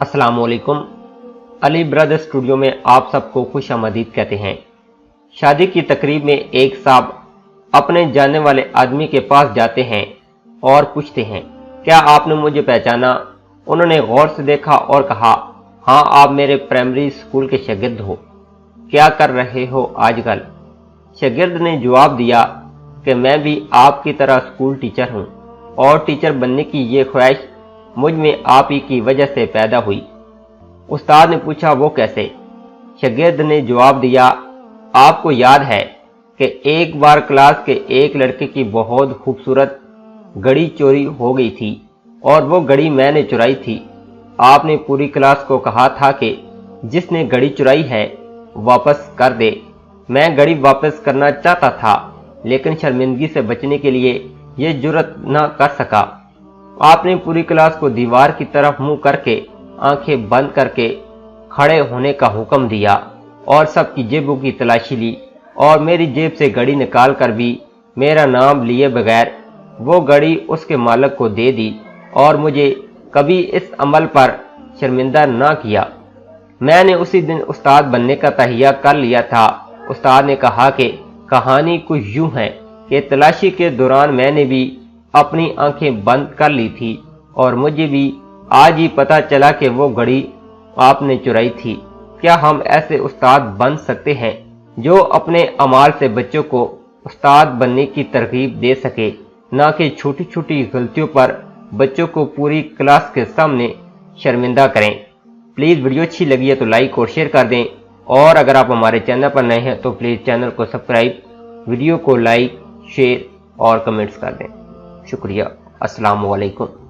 अस्सलाम वालेकुम। Ali brother studio में आप सबको खुश आमदीद कहते हैं। शादी की तकरीब में एक साहब अपने जानने वाले आदमी के पास जाते हैं और पूछते हैं, क्या आपने मुझे पहचाना? उन्होंने गौर से देखा और कहा, हाँ, आप मेरे प्राइमरी स्कूल के शागिर्द हो। क्या कर रहे हो आजकल? शागिर्द ने जवाब दिया कि मैं भी आपकी तरह स्कूल टीचर हूँ और टीचर बनने की ये ख्वाहिश मुझ में आप ही की वजह से पैदा हुई। उस्ताद ने पूछा, वो कैसे? शागिर्द ने जवाब दिया, आपको याद है कि एक बार क्लास के एक लड़के की बहुत खूबसूरत घड़ी चोरी हो गई थी और वो घड़ी मैंने चुराई थी। आपने पूरी क्लास को कहा था कि जिसने घड़ी चुराई है वापस कर दे। मैं घड़ी वापस करना चाहता था लेकिन शर्मिंदगी से बचने के लिए ये जुर्रत न कर सका। आपने पूरी क्लास को दीवार की तरफ मुंह करके आंखें बंद करके खड़े होने का हुक्म दिया और सबकी जेबों की तलाशी ली और मेरी जेब से घड़ी निकाल कर भी मेरा नाम लिए बगैर वो घड़ी उसके मालिक को दे दी और मुझे कभी इस अमल पर शर्मिंदा ना किया। मैंने उसी दिन उस्ताद बनने का तहिया कर लिया था। उस्ताद ने कहा कि कहानी कुछ यूं है कि तलाशी के दौरान मैंने भी अपनी आंखें बंद कर ली थी और मुझे भी आज ही पता चला कि वो घड़ी आपने चुराई थी। क्या हम ऐसे उस्ताद बन सकते हैं जो अपने अमाल से बच्चों को उस्ताद बनने की तरगीब दे सके, ना कि छोटी छोटी गलतियों पर बच्चों को पूरी क्लास के सामने शर्मिंदा करें। प्लीज़ वीडियो अच्छी लगी है तो लाइक और शेयर कर दें, और अगर आप हमारे चैनल पर नए हैं तो प्लीज़ चैनल को सब्सक्राइब, वीडियो को लाइक, शेयर और कमेंट्स कर दें। शुक्रिया। अस्सलाम वालेकुम।